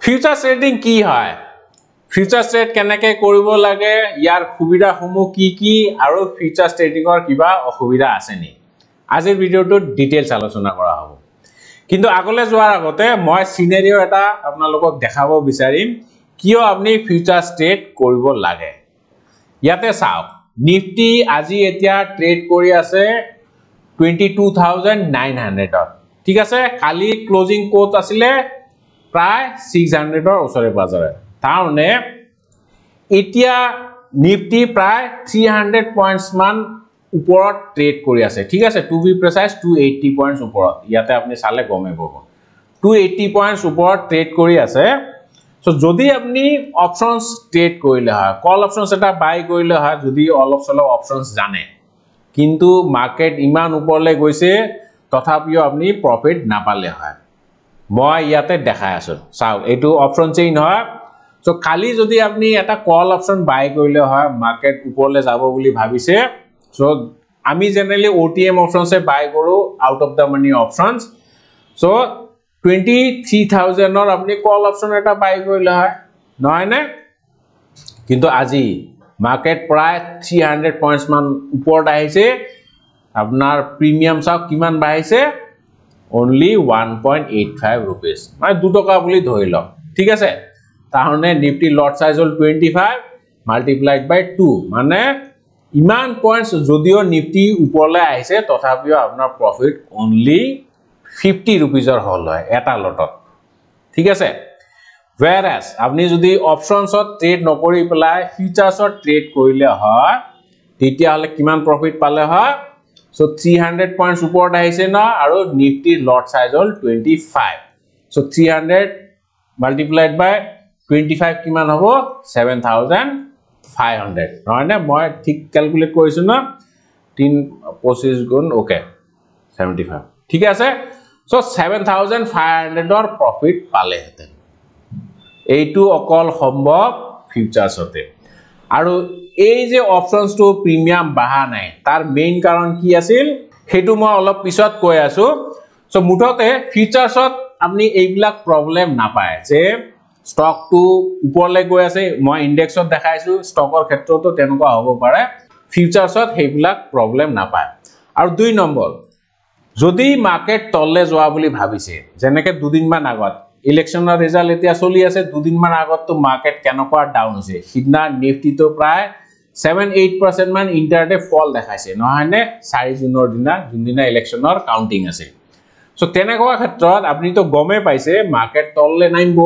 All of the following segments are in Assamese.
ফিউচাৰ ট্ৰেডিং কি হয় ফিউচাৰ ট্ৰেড কেনেকৈ কৰিব লাগে ইয়াৰ সুবিধাসমূহ কি আৰু ফিউচাৰ ট্ৰেডিংৰ কিবা অসুবিধা আছে নি আজিৰ ভিডিঅ'টোত ডিটেইলছ আলোচনা কৰা হ'ব কিন্তু আগলৈ যোৱাৰ আগতে মই সিনাৰিও এটা আপোনালোকক দেখাব বিচাৰিম কিয় আপুনি ফিউচাৰ ট্ৰেড কৰিব লাগে ইয়াতে চাওক নিফটি আজি এতিয়া ট্ৰেড কৰি আছে 22900 ঠিক আছে কালি ক্লোজিং কোট আছিলে প্ৰায় 600 ওচৰে পাজৰে তাৰনে এতিয়া নিফটি প্ৰায় 300 পইণ্টছ মান ওপৰত ট্ৰেড কৰি আছে ঠিক আছে টু বি প্ৰিসাইজ 280 পইণ্টছ ওপৰত ইয়াতে আপুনি চালে গমে পাব 280 পইণ্টছ ওপৰত ট্ৰেড কৰি আছে সো যদি আপনি অপশনস ট্ৰেড কৰিলে হয় কল অপশনস এটা বাই কৰিলে হয় যদি অলপ চলপ অপশনস জানে কিন্তু মাৰ্কেট ইমান ওপৰলৈ গৈছে তথাপিও আপনি প্রফিট নাপালে হয় মই ইয়াতে দেখাই আছো চাও এটো অপশন চেইন হয় সো খালি যদি আপনি এটা কল অপশন বাই কৰিলে হয় মাৰ্কেট ওপৰলৈ যাব বুলি ভাবিছে সো আমি জেনাৰেলি ওটিএম অপশনসে বাই কৰো out of the money options so 23,000 আপনি কল অপশন এটা বাই কৰিলে হয় নহয় নে কিন্তু আজি মাৰ্কেট প্ৰায় 300 পইণ্টছ মান ওপৰত আহিছে আপোনাৰ প্ৰিমিয়াম চাওক কিমান বাঢ়িছে only 1.85 rupees মানে 2 টকা বুলি ধৰি লওক ঠিক আছে তাহনে নিফটি লট সাইজ হল 25 মাল্টিপ্লাইড বাই 2 মানে ইমান পইণ্টছ যদিও নিফটি ওপৰলৈ আহিছে তথাপিও আপোনাৰ প্ৰফিট only 50 rupees হল হয় এটা লটত ঠিক আছে whereas আপনি যদি অপশনসত ট্রেড নকৰি পেলাই ফিউচাৰসত ট্ৰেড কৰিলে হয় তেতিয়া হলে কিমান প্ৰফিট পালে হয় সো 300 পইণ্টছ ওপৰত আহিছে না আৰু নিফটি লট সাইজ হল 25 সো 300 মাল্টিপ্লাইড বাই 25 কিমান হ'ব 7500 নহয় নে মই ঠিক ক্যালকুলেট কৰিছো না 3 গুণ ওকে 75 ঠিক আছে সো 7500 ৰ প্ৰফিট পালে হেতেন এইটো অকল সম্ভৱ ফিউচাৰসতে আৰু এই যে অপশনস টু প্ৰিমিয়াম বাহা নাই তাৰ মেইন কাৰণ কি আছিল হেতু মই অলপ পিছত কৈ আছো সো মুঠতে ফিউচাৰসত আপনি এইবিলাক প্ৰবলেম নাপায় যে স্টক টু ওপৰলৈ গৈ আছে মই ইনডেক্সত দেখাইছো ষ্টকৰ ক্ষেত্ৰতো তেনেকুৱা হ'ব পাৰে ফিউচাৰসত হেবিলাক প্ৰবলেম নাপায় আৰু দুই নম্বৰ যদি মাৰ্কেট তললে যোৱা বুলি ভাবিছে যেনেকে দুদিন মান আগত ইলেকশনৰ ৰিজাল্ট এতিয়া চলি আছে দুদিন মান আগত তো মাৰ্কেট কেনেকুৱা ডাউন হৈছে সিদনা নিফটি তো প্ৰায় 7-8% মান ইন্টাৰডে ফল দেখাইছে নহয় নে 4 জুনৰ দিনা যোনদিনা ইলেকশনৰ কাউন্টিং আছে সো তেনেকুৱা ক্ষেত্ৰত আপনি তো গমে পাইছে মার্কেট তললে নামিব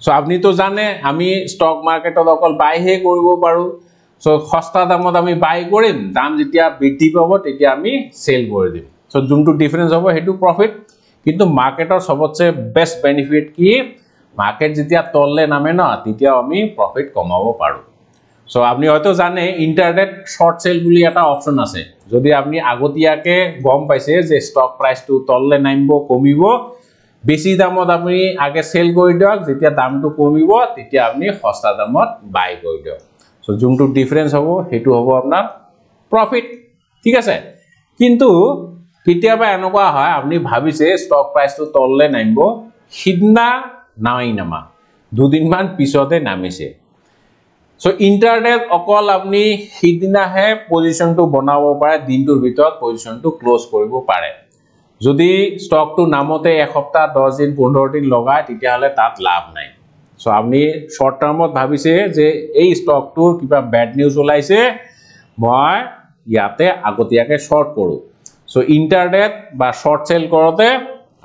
সো আপনি তো জানে আমি স্টক মার্কেটত অকল বাই হে কৰিব পাৰো সো সস্তা দামত আমি বাই কৰিম দাম যেতিয়া বৃদ্ধি পাব তেতিয়া আমি সেল কৰি দিম সো যোনটো ডিফাৰেন্স হ'ব হেতু প্ৰফিট কিন্তু মাৰ্কেটৰ সবতছে বেস্ট বেনিফিট কি মাৰ্কেট যেতিয়া তললে নামে না তেতিয়া আমি প্ৰফিট কমাব পাৰো সো আপনি হয়তো জানে ইন্টারডে শর্ট সেল বুলি এটা অপশন আছে যদি আপনি আগতিয়াকে গম পাইছে যে স্টক প্রাইস টু তললে নামিব কমিব বেছি দামত আপনি আগে সেল কৰি দিয়ক যেতিয়া দামটো কমিব তেতিয়া আপনি সস্তা দামত বাই কৰি দিয়ক সো যোনটো ডিফাৰেন্স হ'ব হেতু হ'ব আপোনাৰ প্ৰফিট ঠিক আছে কিন্তু কেতিয়াবা এনেকুৱা হয় আপনি ভাবিছে স্টক প্রাইস টু তললে নামিব সিদনা নামা দুদিন মান পিছতে নামিছে সো ইন্টারডে অকল আপনি সিদিনা হে পজিশনটো বনাব পাৰে দিনটোৰ ভিতৰত পজিশনটো ক্লোজ কৰিব পাৰে যদি স্টক টু নামতে এক সপ্তাহ 10 দিন 15 দিন লগায় তেতিয়া হলে তাত লাভ নাই সো আপনি শর্ট টার্মত ভাবিছে যে এই স্টকটোৰ কিবা ব্যাড নিউজ ওলাইছে মই ইয়াতে আগতিয়াকে শৰ্ট কৰো সো ইন্টাৰডে বা শৰ্ট সেল কৰতে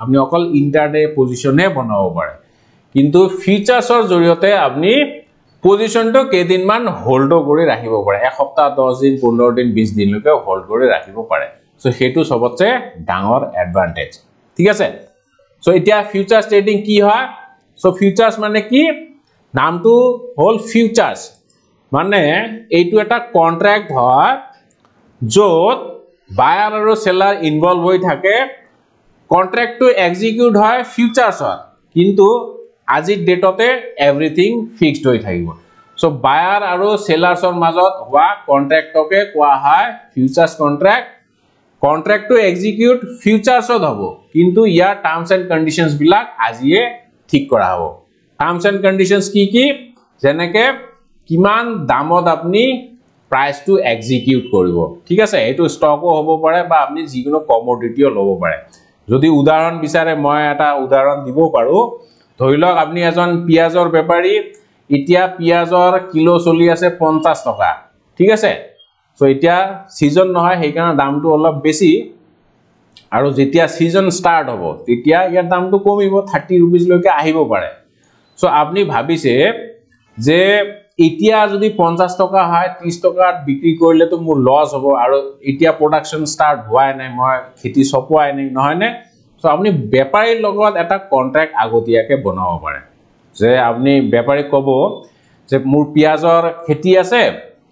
আপনি অকল ইন্টাৰডে পজিশনে বনাব পাৰে কিন্তু ফিউচাৰসৰ জৰিয়তে আপনি পজিশনটো কেদিন মান হোল্ড কৰি ৰাখিব পাৰে এক সপ্তাহ 10 দিন 15 দিন 20 দিন লৈকে হোল্ড কৰি ৰাখিব পাৰে সো হেতু সবতছে ডাঙৰ এডভান্টেজ ঠিক আছে সো এতিয়া ফিউচাৰ ট্ৰেডিং কি হয় সো ফিউচাৰস মানে কি নামটো হল ফিউচাৰস মানে এইটো এটা কন্ট্ৰাক্ট হয় যত বায়াৰ আৰু সেলাৰ ইনভলভ হৈ থাকে কন্ট্ৰাক্ট টু এক্সিকিউট হয় ফিউচাৰসত কিন্তু আজিৰ ডেটতে এভৰিথিং ফিক্সড হৈ থাকিব সো বায়াৰ আৰু সেলাৰসৰ মাজত হোৱা কন্ট্ৰাক্টকে কোৱা হয় ফিউচাৰস কন্ট্ৰাক্ট কন্ট্ৰাক্ট টু এক্সিকিউট ফিউচাৰসত হ'ব কিন্তু ইয়াৰ টাৰ্মস এন্ড কন্ডিশনস বিলাক আজিয়ে ঠিক কৰা হ'ব টার্মস এন্ড কন্ডিশনস কি যেনেকে কিমান দামত আপনি প্রাইস টু এক্সিকিউট কৰিব ঠিক আছে এটো স্টকও হ'ব পাৰে বা আপনি যিকোনো কমোডিটিও ল'ব পাৰে যদি উদাহৰণ বিচাৰে মই এটা উদাহৰণ দিব পাৰো ধৰি লওক আপনি এজন পিয়াজৰ বেপাৰী এতিয়া পিয়াজৰ কিলো চলি আছে 50 টকা ঠিক আছে সো এতিয়া সিজন নহয় সেই কাৰণে দামটো অলপ বেছি আৰু যেতিয়া সিজন স্টাৰ্ট হ'ব তেতিয়া ইয়াৰ দামটো কমিব 30 रुपीस লৈকে আহিব পাৰে সো আপনি ভাবিছে যে এতিয়া যদি 50 টকা হয় 30 টকাত বিক্রি কৰিলে তো মোৰ লস হ'ব আৰু এতিয়া প্ৰডাকশন স্টাৰ্ট হোৱাই নাই মই খেতি চপোৱাই নাই নহয় নে সো আপনি বেপাৰীৰ লগত এটা কন্ট্ৰাক্ট আগতীয়াকে বনাব পাৰে যে আপনি বেপাৰীক ক'ব যে মোৰ পিয়াজৰ খেতি আছে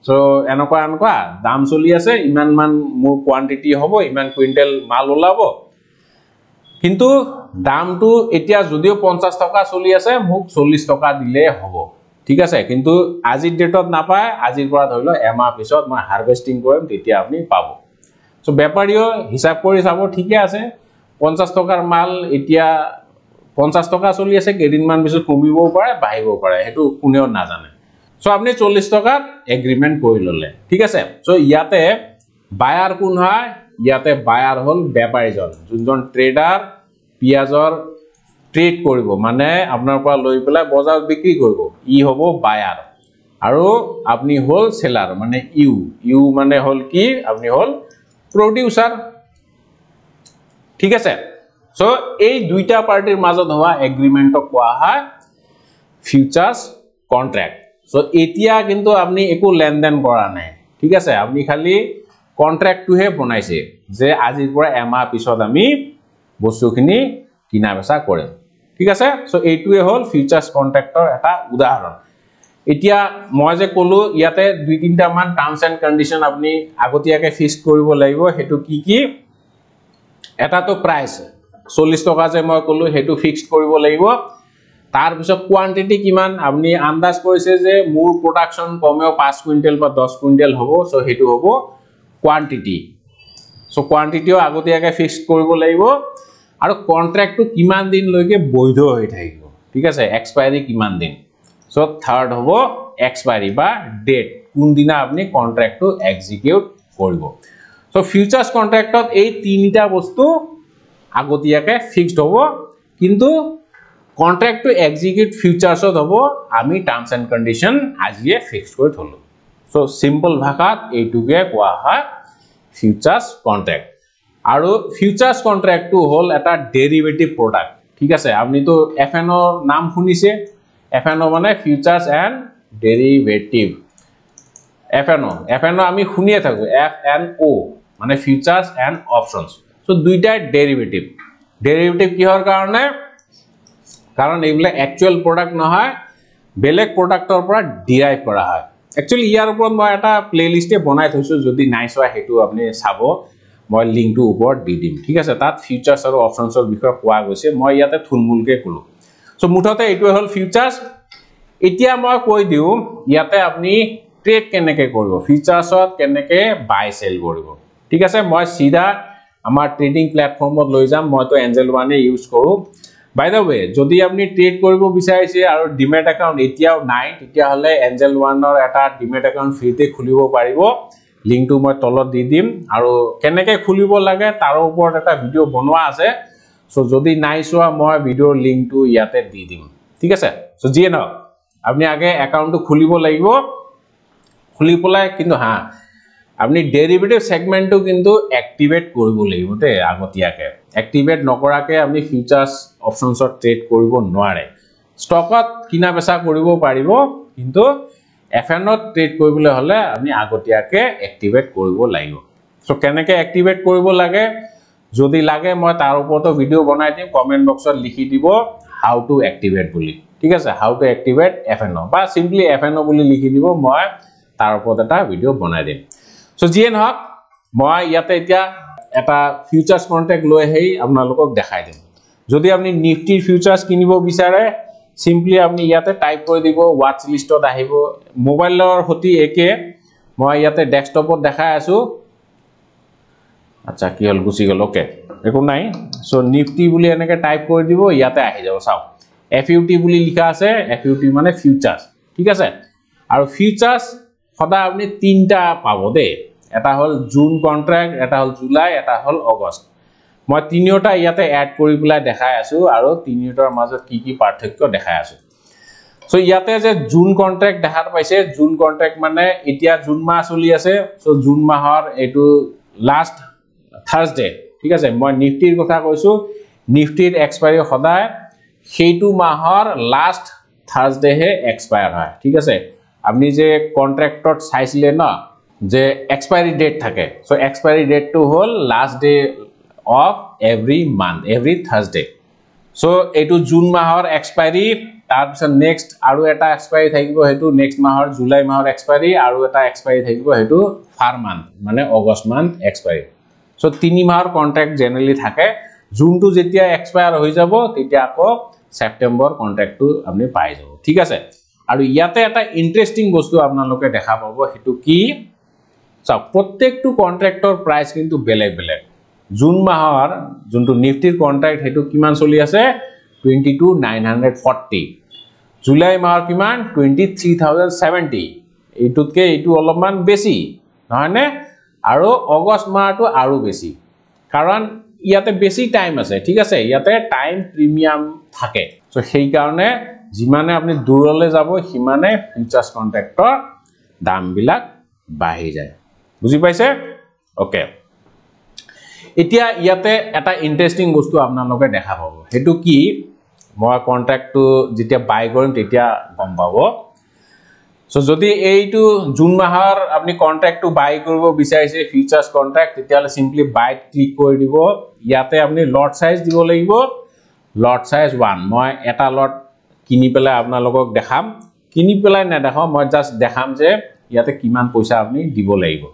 সো এনেকুৱা দাম চলি আছে ইমান মান মোৰ কোয়ান্টিটি হ'ব ইমান কুইন্টাল মাল ওলাব কিন্তু দামটো এতিয়া যদিও 50 টকা চলি আছে মোক 40 টকা দিলে হ'ব ঠিক আছে কিন্তু আজিৰ ডেটত নাপায় আজিৰ পৰা ধৰিলো এমাহ পিছত মই হাৰভেস্টিং কৰিম তেতিয়া আপনি পাব সো বেপাৰীও হিসাব কৰি চাব ঠিকে আছে 50 টকাৰ মাল এতিয়া 50 টকা চলি আছে কেদিনমান পিছত কমিবও পাৰে বাঢ়িবও পাৰে হেতু কোনেও নাজানে সো আপনি 40 টকাত এগ্ৰিমেন্ট কৰি ললে ঠিক আছে সো ইয়াতে বায়াৰ কোন হয় ইয়াতে বায়াৰ হল বেপাৰীজন যোনজন ট্ৰেডাৰ পিয়াজৰ ট্ৰেড কৰিব মানে আপোনাৰ পৰা লৈ পেলাই বজাৰত বিক্ৰী কৰিব ই হ'ব বায়াৰ আৰু আপনি হল সেলার মানে ইউ মানে হল কি আপনি হল প্রোডিউসার ঠিক আছে সো এই দুইটা পার্টির মাজত হোৱা এগ্ৰিমেন্টক কোৱা হয় ফিউচাৰ্স কন্ট্ৰাক্ট সো এতিয়া কিন্তু আপনি একো লেনদেন কৰা নাই ঠিক আছে আপনি খালি কন্ট্ৰাক্টটোহে বনাইছে যে আজিৰ পৰা এমাহ পিছত আমি বস্তুখিনি কিনা বেচা কৰিম ঠিক আছে সো এইটোৱে হল ফিউচাৰ্স কন্ট্ৰাক্টৰ এটা উদাহৰণ এতিয়া মই যে কলো ইয়াতে দুই তিনটা মান টাৰ্মস এন্ড কন্ডিশন আপনি আগতীয়াকে ফিক্স কৰিব লাগিব হেতু কি এটা তো প্ৰাইস 40 টকা যে মই কলো হেতু ফিক্স কৰিব লাগিব তাৰ পিছত কোয়ান্টিটি কিমান আপনি আন্দাজ কৰিছে যে মোৰ প্ৰডাকশন কমেও 5 কুইন্টাল বা 10 কুইন্টাল হ'ব সো হেতু হ'ব কোয়ান্টিটি সো কোয়ান্টিটিও আগতীয়াকে ফিক্স কৰিব লাগিব আৰু কন্ট্ৰাক্টটো কিমান দিন লৈকে বৈধ হৈ থাকিব ঠিক আছে এক্সপায়াৰি কিমান দিন সো থাৰ্ড হ'ব এক্সপায়াৰি বা ডেট কোন দিনা আপনি কন্ট্ৰাক্টটো এক্সিকিউট কৰিব সো ফিউচাৰ্স কন্ট্ৰাক্টত এই তিনিটা বস্তু আগতীয়াকে ফিক্সড হ'ব কিন্তু কন্ট্রাক্ট টু এক্সিকিউট ফিউচার্সত হ'ব আমি টার্মস এন্ড কন্ডিশন আজিয়ে ফিক্স কৰি থলো সো সিম্পল ভাষাত এইটোকে কোৱা হয় ফিউচাৰ্স কন্ট্ৰাক্ট আৰু ফিউচার্স কন্ট্রাক্ট টু হল এটা ডেরিভেটিভ প্রোডাক্ট ঠিক আছে আপনি তো এফএনও নাম শুনিছে এফএনও মানে ফিউচার্স এন্ড ডেরিভেটিভ এফএনও আমি শুনিয়ে থাকো এফএনও মানে ফিউচার্স এন্ড অপশনস সো দুইটা ডেরিভেটিভ কিহৰ কাৰণে কাৰণ এইবিলাক একচুয়াল প্ৰোডাক্ট নহয় বেলেগ প্ৰোডাক্টৰ পৰা ডিৰাইভ কৰা হয় একচুয়ালি ইয়াৰ ওপৰত মই এটা প্লেলিষ্টে বনাই থৈছো যদি নাই চোৱা হেতু আপুনি চাব মই লিংকটো ওপৰত দি দিম ঠিক আছে তাত ফিউচাৰ্স আৰু অপশনসৰ বিষয়ে কোৱা গৈছে মই ইয়াতে থুলমুলকে কলো সো মুঠতে এইটো হল ফিউচাৰ্স এতিয়া মই কৈ দিও ইয়াতে আপুনি ট্ৰেড কেনেকে কৰিব ফিউচাৰ্সত কেনেকে বাই সেল কৰিব ঠিক আছে মই সিধা আমাৰ ট্ৰেডিং প্ল্যাটফৰ্মত লৈ যাম মই তো এঞ্জেল ওয়ানে ইউজ কৰো বাই দা ওয়ে যদি আপনি ট্ৰেড কৰিব বিচাৰিছে আৰু ডিমেট একাউন্ট এতিয়াও নাই তেতিয়া হলে এঞ্জেল ওয়ানৰ এটা ডিমেট একাউন্ট ফ্ৰীতে খুলিব পাৰিব লিংকটো মই তলত দি দিম আৰু কেনেকে খুলিব লাগে তাৰ ওপৰত এটা ভিডিও বনোৱা আছে সো যদি নাই চোৱা মই ভিডিওৰ লিংকটো ইয়াতে দি দিম ঠিক আছে সো যিয়ে ন আপনি আগে একাউন্টটো খুলিব লাগিব খুলি পলাই কিন্তু হা আপনি ডেরিভেটিভ সেগমেন্টটো কিন্তু অ্যাক্টিভেট কৰিব লাগিব তে আগতীয়াকে অ্যাক্টিভেট নকৰাকে আপনি ফিউচাৰ্স অপশনসত ট্ৰেড কৰিব নোৱাৰে স্টকত কিনা বেচা কৰিব পাৰিব কিন্তু এফএনত ট্ৰেড কৰিবলৈ হলে আপনি আগতীয়াকে অ্যাক্টিভেট কৰিব লাগিব সো কেনেকে অ্যাক্টিভেট কৰিব লাগে যদি লাগে মই তাৰ ওপৰতো ভিডিও বনাই দিম কমেন্ট বক্সত লিখি দিব হাউ টু অ্যাক্টিভেট বুলি ঠিক আছে হাউ টু অ্যাক্টিভেট এফএনও বা সিম্পলি এফএনও বুলি লিখি দিব মই তাৰ ওপৰত এটা ভিডিও বনাই দিম সো যিয়ে নহক মই ইয়াতে এতিয়া এটা ফিউচার্স কন্ট্রাক্ট লৈ হেই আপোনালোকক দেখাই দিম যদি আপনি নিফটিৰ ফিউচাৰ্স কিনিব বিচাৰে সিম্পলি আপনি ইয়াতে টাইপ কৰি দিব ওয়াচ লিষ্টত আহিব মোবাইলৰ হতি একে মই ইয়াতে ডেস্কটপত দেখাই আছো আচ্ছা কি হল গুছি গল ওকে একো নাই সো নিফটি বুলি এনেকে টাইপ কৰি দিব ইয়াতে আহি যাব চাও FUT বুলি লিখা আছে FUT মানে ফিউচাৰ্স ঠিক আছে আৰু ফিউচাৰ্স সদা আপনি তিনটা পাব দে এটা হল জুন কন্ট্ৰাক্ট এটা হল জুলাই এটা হল আগষ্ট মই তিনিওটা ইয়াতে এড কৰি পেলাই দেখাই আছো আৰু তিনিওটাৰ মাজত কি পাৰ্থক্য দেখাই আছো সো ইয়াতে যে জুন কন্ট্ৰাক্ট দেখাত পাইছে জুন কন্ট্ৰাক্ট মানে এতিয়া জুন মাহ চলি আছে সো জুন মাহৰ এটো লাষ্ট থাৰ্সডে ঠিক আছে মই নিফটিৰ কথা কৈছো নিফটিৰ এক্সপায়াৰি সদায় সেইটো মাহৰ লাষ্ট থাৰ্সডে হে এক্সপায়াৰ হয় ঠিক আছে আপনি যে কন্ট্ৰাক্টত চাইছিলে না যে এক্সপায়াৰি ডেট থাকে সো এক্সপায়াৰি ডেট টু হল last day of every month every Thursday so etu June mahor expiry tar piছত next aru eta expiry thakibo hetu next mahor July mahor expiry aru eta expiry thakibo hetu far month mane August month expiry so tini mahor contract generally thake June to jetia expire hoi jabo tetia ako September contract to apni pai jabo thik ase aru yate eta interesting bostu apnaloke dekha pabo hetu ki so prottektu contractor price kintu beleg beleg June মাহৰ যোনটো নিফটিৰ কন্ট্ৰাক্ট হেতু কিমান চলি আছে 22940 জুলাই মাহৰ কিমান 23070 এইটোতকে এইটো অলপমান বেছি নহয়নে আৰু আগষ্ট মাহটো আৰু বেছি কাৰণ ইয়াতে বেছি টাইম আছে ঠিক আছে ইয়াতে টাইম প্ৰিমিয়াম থাকে সো সেই কাৰণে যিমানে আপুনি দূৰলৈ যাব সিমানে ফিউচাৰ্স কন্ট্ৰাক্টৰ দাম বিলাক বাঢ়ি যায় বুজি পাইছে ওকে এতিয়া ইয়াতে এটা ইন্টারেস্টিং বস্তু আপোনালোকে দেখা পাব হেতু কি মই কন্ট্ৰাক্ট টু যেতিয়া বাই কৰিম তেতিয়া গম পাব সো যদি এইটো জুন মাহৰ আপুনি কন্ট্ৰাক্ট টু বাই কৰিব বিচাৰিছে ফিউচাৰ্স কন্ট্ৰাক্ট তেতিয়া হলে সিম্পলি বাইট ক্লিক কৰি দিব ইয়াতে আপুনি লট সাইজ দিব লাগিব লট সাইজ 1 মই এটা লট কিনি পেলাই আপোনালোকক দেখাম কিনি পেলাই না দেখাম মই জাস্ট দেখাম যে ইয়াতে কিমান পইচা আপুনি দিব লাগিব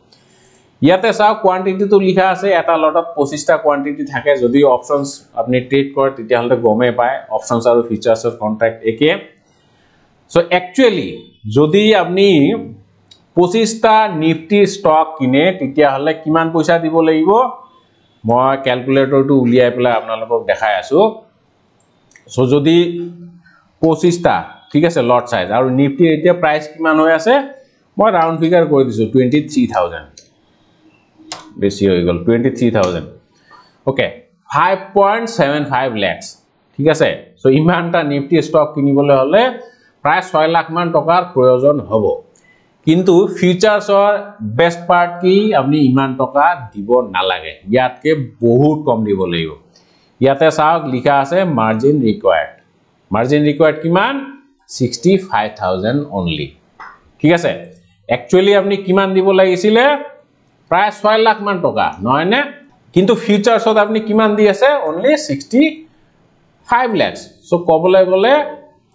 ইয়াতে চাও কোয়ান্টিটি তো লিখা আছে এটা লটত 25 টা কোয়ান্টিটি থাকে যদি অপশনস আপনি ট্রেড কৰে তেতিয়া হলে গমে পায় অপশনস আৰু ফিচাৰ্সৰ কন্ট্ৰাক্ট একে সো একচুয়ালি যদি আপনি 25 টা নিফটি স্টক কিনে তেতিয়া হলে কিমান পইচা দিব লাগিব মই ক্যালকুলেটৰটো উলিয়াই পেলাই আপোনালোকক দেখাই আছো সো যদি 25 টা ঠিক আছে লট সাইজ আৰু নিফটি এতিয়া প্ৰাইস কিমান হৈ আছে মই ৰাউন্ড ফিগাৰ কৰি দিছো 23000 বেশি হৈ গল 23000 ওকে 5.75 lakhs ঠিক আছে সো ইমানটা নিফটি স্টক কিনিবলৈ হলে প্ৰায় 6 লাখ মান টকাৰ প্ৰয়োজন হ'ব কিন্তু ফিউচাৰ্সৰ বেস্ট পাৰ্ট কি আপনি ইমান টকা দিব নালাগে ইয়াতকে বহুত কম দিব লাগিব ইয়াতে চাওক লিখা আছে মার্জিন ৰিকোয়াৰ্ড কিমান 65000 only ঠিক আছে একচুয়ালি আপনি কিমান দিব লাগিছিলে প্ৰায় 6 লাখ মান টকা নহয় নে কিন্তু ফিউচাৰ্সত আপনি কিমান দি আছে only 65 lakhs সো কবলে গলে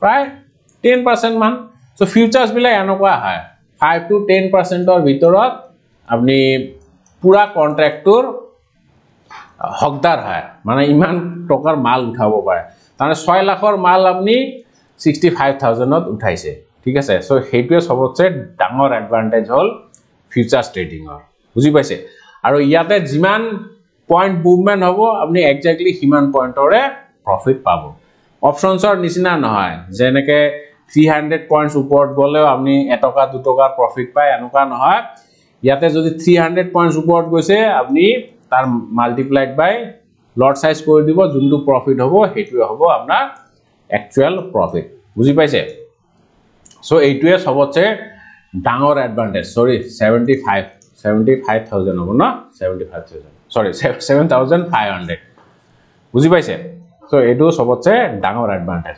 প্ৰায় 10% মান সো ফিউচাৰ্স বিলা এনেকুৱা হয় 5 to 10% ৰ ভিতৰত আপনি পুৰা কন্ট্ৰাক্টৰ হকদাৰ হয় মানে ইমান টকাৰ মাল উঠাব পাৰে মানে 6 লাখৰ মাল আপনি 65000 ত উঠাইছে ঠিক আছে সো হেইটোৱে সবতছে ডাঙৰ এডভান্টেজ হল ফিউচাৰ্স ট্ৰেডিংৰ বুজি পাইছে আৰু ইয়াতে যিমান পয়েন্ট মুভমেন্ট হ'ব আপনি এক্স্যাক্টলি হিমান পয়েন্টৰে প্ৰফিট পাব অপশনছৰ নিচিনা নহয় যেনেকে 300 পয়েন্টস ওপৰত গলে আপনি 1 টকা 2 টকাৰ প্ৰফিট পায় এনেকুৱা নহয় ইয়াতে যদি 300 পয়েন্টস ওপৰত গৈছে আপনি তাৰ মাল্টিপ্লাইড বাই লট সাইজ কৰি দিব যোনটো প্ৰফিট হ'ব হেতুৱে হ'ব আপোনাৰ একচুয়াল প্ৰফিট বুজি পাইছে সো এইটোৱে সবতছে ডাঙৰ এডভান্টেজ সৰি 75000 হ'ব না 75000 সৰি 7500 বুজি পাইছে সো এটো সবতছে ডাঙৰ এডভান্টেজ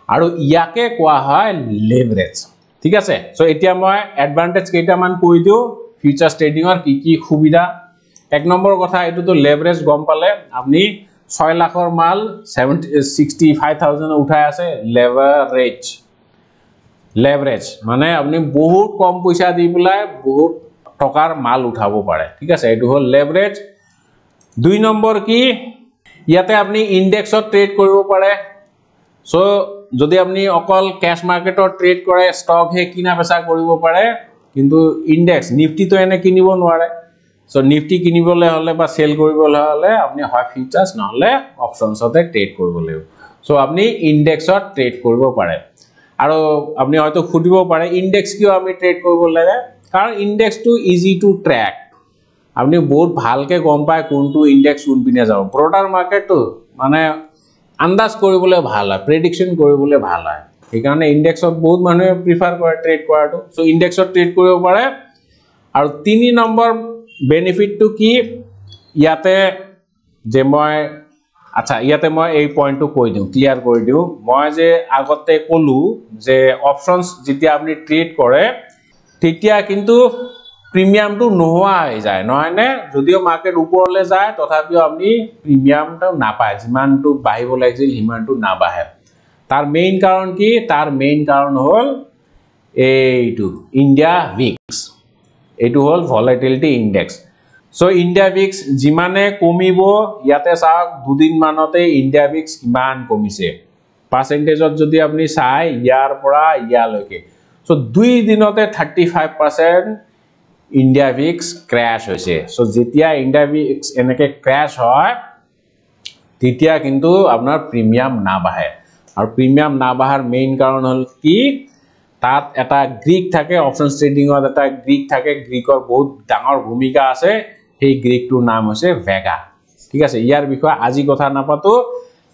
আৰু ইয়াকে কোৱা হয় লেভাৰেজ ঠিক আছে সো এতিয়া মই এডভান্টেজ কেইটামান কৈ দিও ফিউচাৰ্স ট্ৰেডিংৰ কি সুবিধা এক নম্বৰ কথা এটো তো লেভাৰেজ গম পালে আপনি 6 লাখৰ মাল 65000 উঠাই আছে লেভাৰেজ মানে আপনি বহুত কম পইচা দি পেলাই বহুত টকাৰ মাল উঠাব পাৰে ঠিক আছে এটো হল লেভাৰেজ দুই নম্বৰ কি ইয়াতে আপনি ইনডেক্সত ট্ৰেড কৰিব পাৰে সো যদি আপনি অকল ক্যাশ মাৰ্কেটত ট্ৰেড কৰে স্টক হে কিনা বেচা কৰিব পাৰে কিন্তু ইনডেক্স নিফটি তো এনে কিনিব নোৱাৰে সো নিফটি কিনিবলৈ হলে বা সেল কৰিবলৈ হলে আপনি হয় ফিউচাৰ্স নহলে অপশনসতে ট্ৰেড কৰিব লাগিব সো আপনি ইনডেক্সত ট্ৰেড কৰিব পাৰে আৰু আপনি হয়তো খুদিব পাৰে ইনডেক্স কিয় আমি ট্ৰেড কৰিব লাগে কাৰণ ইনডেক্সটো ইজি টু ট্র্যাক আপনি বহুত ভালকে গম পায় কোনটো ইনডেক্স কোন পিনে যাব ব্ৰডাৰ মাৰ্কেটটো মানে আন্দাজ কৰিবলৈ ভাল হয় প্ৰেডিকশন কৰিবলৈ ভাল হয় সেইকাৰণে ইনডেক্সত বহুত মানুহে প্ৰিফাৰ কৰে ট্ৰেড কৰাটো সো ইনডেক্সত ট্ৰেড কৰিব পাৰে আৰু 3 নম্বৰ বেনিফিটটো কি ইয়াতে যে মই আচ্ছা ইয়াতে মই এই পয়েন্টটো কৈ দিও ক্লিয়ার কৰি দিও মই যে আগতে কলু যে অপশনস যেতিয়া আপনি ট্ৰেড কৰে তেতিয়া কিন্তু প্ৰিমিয়ামটো নোহোৱা হৈ যায় নহয়নে যদিও মাৰ্কেট ওপৰলে যায় তথাপিও আপনি প্রিমিয়ামটো নাপায় যিমানটো বাহিব লাগিছিল হিমানটো নাবাহে তার মেইন কারণ কি তার মেইন কারণ হল এইটো ইন্ডিয়া ভিক্স এইটো হল volatility index so India VIX জিমানে কমিব ইয়াতে চাওক দুদিন মানতে ইন্ডিয়া ভিক্স কিমান কমিছে পার্সেন্টেজত যদি আপনি চাই ইয়াৰ পৰা ইয়ালৈকে সো 2 দিনতে 35% ইন্ডিয়া ভিক্স ক্র্যাশ হৈছে সো যেতিয়া ইন্ডিয়া ভিক্স এনেকে ক্র্যাশ হয় তেতিয়া কিন্তু আপোনাৰ প্ৰিমিয়াম না বাঢ়ে আৰু প্ৰিমিয়াম না বাঢ়াৰ মেইন কাৰণ হল কি তাত এটা গ্ৰিক থাকে অপশন ট্ৰেডিংত এটা গ্ৰিক থাকে গ্ৰিকৰ বহুত ডাঙৰ ভূমিকা আছে এই গ্ৰিকটোৰ নাম হৈছে ভেগা ঠিক আছে ইয়াৰ বিষয়ে আজি কথা নাপাতো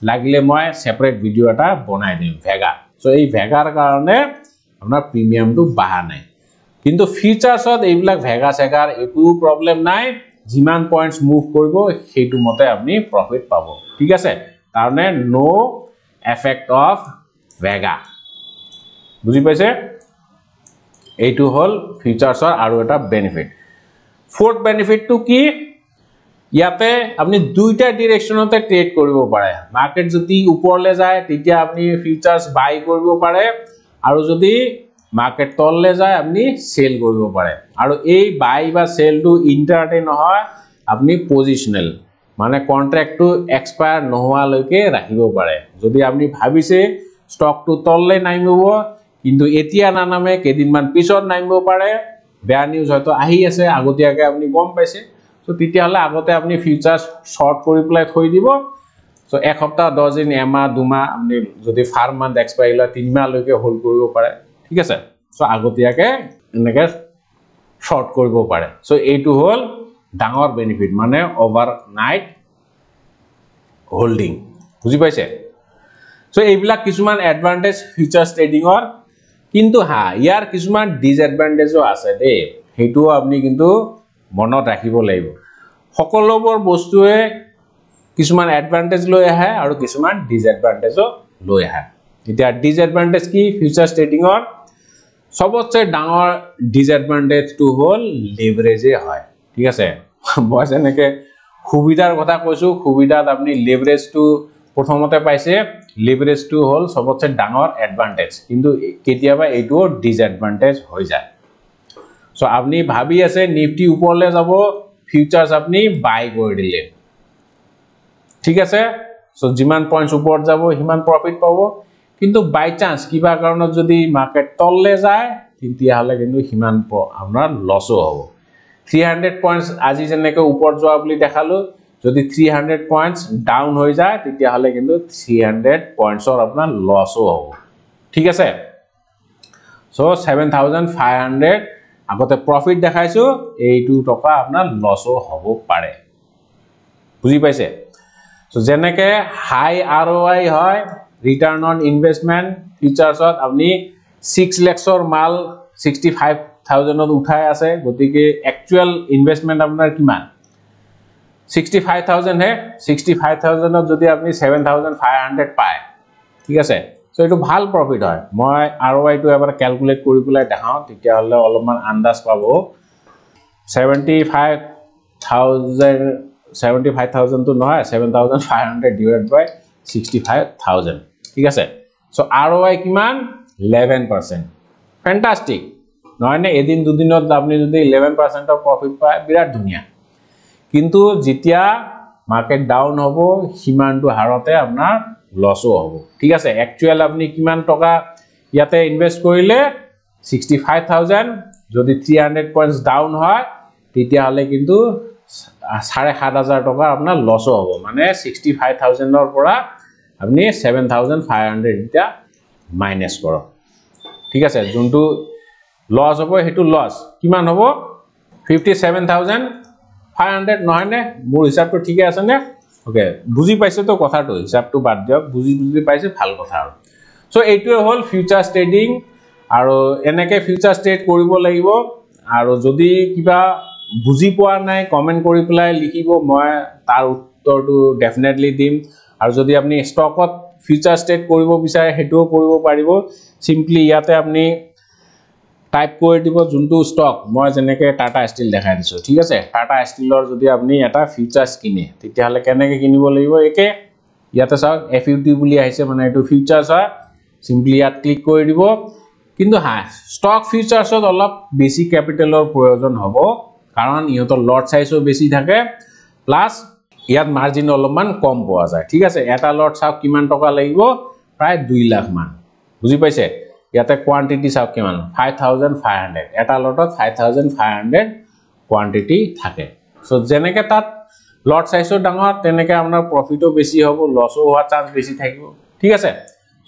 লাগিলে মই সেপাৰেট ভিডিও এটা বনাই দিম ভেগা সো এই ভেগাৰ কাৰণে আপোনাৰ প্ৰিমিয়ামটো বাঢ়া নাই কিন্তু ফিউচাৰছত এইবিলাক ভেগা সেগাৰ একো প্ৰবলেম নাই যিমান পয়েন্টস মুভ কৰিব সেইটো মতে আপনি প্ৰফিট পাব ঠিক আছে কাৰণে নো এফেক্ট অফ ভেগা বুজি পাইছে এইটো হল ফিউচাৰসৰ আৰু এটা বেনিফিট ফোৰ্থ বেনিফিটটো কি ইয়াতে আপনি দুইটা ডিৰেকশনতে ট্ৰেড কৰিব পাৰে মাৰ্কেট যদি ওপৰলে যায় তেতিয়া আপনি ফিউচাৰস বাই কৰিব পাৰে আৰু যদি মাৰ্কেট তললে যায় আপনি সেল কৰিব পাৰে আৰু এই বাই বা সেলটো ইন্টাৰডে নহয় আপনি পজিশনাল মানে কন্ট্ৰাক্টটো এক্সপায়াৰ নোহোৱালৈকে ৰাখিব পাৰে যদি আপনি ভাবিছে স্টকটো তললে নামিব কিন্তু এতিয়া না নামে কেদিনমান পিছত নামিব পাৰে বেয়া নিউজ হয়তো আহি আছে আগতিয়াকে আপনি গম পাইছে সো তেতিয়া হলে আগতে আপনি ফিউচারস শর্ট কৰি প্লাই থৈ দিব সো এক সপ্তাহ 10 দিন এমাহ দুমাহ আপনি যদি 4 মান্থ এক্সপায়ার হলে 3 মাহ লৈকে হোল্ড কৰিব পাৰে ঠিক আছে সো আগতিয়াকে এনেকে শৰ্ট কৰিব পাৰে সো এইটো হল ডাঙৰ বেনিফিট মানে ওভাৰনাইট হোল্ডিং বুজি পাইছে সো এইবিলাক কিছুমান এডভান্টেজ ফিউচাৰস ট্ৰেডিংৰ কিন্তু হা ইয়াৰ কিছুমান ডিসএডভান্টেজও আছে দে হেতু আপনি কিন্তু মনত ৰাখিব লাগিব সকলোবৰ বস্তুৱে কিছুমান এডভান্টেজ লৈ আহে আৰু কিছুমান ডিসএডভান্টেজও লৈ আহে এতিয়া ডিসএডভান্টেজ কি ফিউচাৰস ট্ৰেডিংৰ সবতছে ডাঙৰ ডিসএডভান্টেজটো হল লিভাৰেজে হয় ঠিক আছে মই যেনেকে সুবিধাৰ কথা কৈছো সুবিধাত আপনি লিভাৰেজটো প্ৰথমতে পাইছে লিভাৰেজটো হল সবতছে ডাঙৰ এডভান্টেজ কিন্তু কেতিয়াবা এইটো ডিসএডভান্টেজ হৈ যায় সো আপনি ভাবি আছে নিফটি ওপৰলে যাব ফিউচাৰস আপনি বাই কৰি দিলে ঠিক আছে সো যিমান পয়েন্টস ওপৰত যাব হিমান প্ৰফিট পাব কিন্তু বাই চান্স কিবা কাৰণত যদি মাৰ্কেট তললে যায় তেতিয়া হলে কিন্তু হিমান আপোনাৰ লসও হ'ব 300 পয়েন্টস আজি যেনেকে ওপৰত যোৱা বুলি দেখালো যদি 300 পয়েন্টস ডাউন হৈ যায় তেতিয়া হলে কিন্তু 300 পয়েন্টসৰ আপোনাৰ লসও হ'ব ঠিক আছে সো 7500 আগতে প্ৰফিট দেখাইছো এইটো টকা আপোনাৰ লসও হ'ব পাৰে বুজি পাইছে সো যেনেকে হাই আৰওআই হয় ৰিটাৰ্ন অন ইনভেস্টমেন্ট ফিউচাৰসত আপনি 6 লাখৰ মাল 65000ত উঠাই আছে গতিকে একচুয়াল ইনভেস্টমেন্ট আপোনাৰ কিমান 65000 হে 65000ত যদি আপনি 7500 পায় ঠিক আছে সো এটো ভাল প্রফিট হয় মই আরওআই টো এবাৰ ক্যালকুলেট কৰি পেলাই দেখাও তেতিয়া হলে অলপমান আন্দাজ পাব 75000 তো নহয় 7500 ডিভাইড বাই 65000 ঠিক আছে সো আরওআই কিমান 11% ফ্যান্টাস্টিক নহয় নে এদিন দুদিনত আপনি যদি 11% অফ প্রফিট পায় বিৰাট ধুনিয়া কিন্তু যেতিয়া মাৰ্কেট ডাউন হ'ব হিমানটো হাৰতে আপোনাৰ লসও হ'ব ঠিক আছে একচুয়াল আপনি কিমান টকা ইয়াতে ইনভেস্ট কৰিলে 65000 যদি 300 পয়েন্টস ডাউন হয় তেতিয়া হলে কিন্তু 7500 টকা আপোনাৰ লসও হ'ব মানে 65000 ৰ পৰা আপনি 7500 এটা মাইনাস কৰক ঠিক আছে যোনটো লস হ'ব হেতু লস কিমান হ'ব 57500 নহয় নে মোৰ হিসাবটো ঠিকে আছে নে ওকে বুজি পাইছে তো কথাটো হিসাবটো বাদ দিয়ক বুজি পাইছে ভাল কথা আৰু সো এইটোৱে হল ফিউচাৰ ট্ৰেডিং আৰু এনেকে ফিউচাৰ ট্ৰেড কৰিব লাগিব আৰু যদি কিবা বুজি পোৱা নাই কমেন্ট কৰি পেলাই লিখিব মই তাৰ উত্তৰটো ডেফিনেটলি দিম আৰু যদি আপুনি ষ্টকত ফিউচাৰ ট্ৰেড কৰিব বিচাৰে হেতুও কৰিব পাৰিব সিম্পলি ইয়াতে আপুনি টাইপ কৰি দিব যোনটো ষ্টক মই যেনেকে টাটা ষ্টীল দেখাই দিছো ঠিক আছে টাটা ষ্টীলৰ যদি আপুনি এটা ফিউচাৰস কিনে তেতিয়া হলে কেনেকে কিনিব লাগিব একে ইয়াতে চাওক এফইউটি বুলি আহিছে মানে এটো ফিউচাৰস হয় সিম্পলি ইয়াত ক্লিক কৰি দিব কিন্তু হা ষ্টক ফিউচাৰছত অলপ বেছি ক্যাপিটেলৰ প্ৰয়োজন হ'ব কাৰণ ইহঁতৰ লট সাইজও বেছি থাকে প্লাস ইয়াত মাৰ্জিন অলপমান কম পোৱা যায় ঠিক আছে এটা লট চাওক কিমান টকা লাগিব প্ৰায় 2 লাখ মান বুজি পাইছে ইয়াতে কোয়ান্টিটি চাওক কিমান 5500 এটা লটত 5500 কোয়ান্টিটি থাকে সো যেনেকে তাত লট সাইজও ডাঙৰ তেনেকে আপোনাৰ প্ৰফিটও বেছি হ'ব লসও হোৱা চান্স বেছি থাকিব ঠিক আছে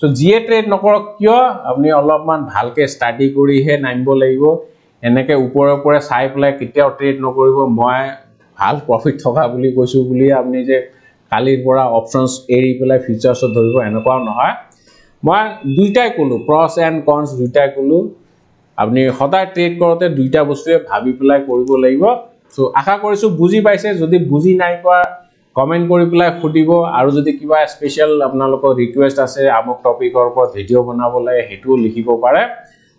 সো জিএ ট্ৰেড নকৰক কিয় আপুনি অলপমান ভালকে ষ্টাডি কৰিহে নামিব লাগিব এনেকে ওপৰে চাই পেলাই কেতিয়াও ট্ৰেড নকৰিব মই ভাল প্ৰফিট থকা বুলি কৈছো বুলি আপুনি যে কালিৰ পৰা অপচনস এৰি পেলাই ফিউচাৰছত ধৰিব এনেকুৱাও নহয় মই দুইটাই কলো প্ৰস এণ্ড কনস দুইটাই কলো আপুনি সদায় ট্ৰেড কৰোতে দুইটা বস্তুৱে ভাবি পেলাই কৰিব লাগিব সো আশা কৰিছো বুজি পাইছে যদি বুজি নাই পোৱা কমেন্ট কৰি পেলাই খুদিব আৰু যদি কিবা স্পেশাল আপোনালোকৰ ৰিকুৱেষ্ট আছে আমক টপিকৰ ওপৰত ভিডিও বনাবলৈ হেতু লিখিব পাৰে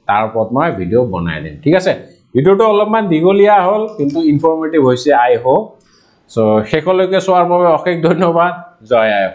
তাৰ ওপৰত মই ভিডিও বনাই দিম ঠিক আছে ভিডিওটো অলপমান দিগলিয়া হল কিন্তু ইনফৰমেটিভ হৈছে আই হোপ সো শেষলৈকে চোৱাৰ বাবে অশেষ ধন্যবাদ জয় আই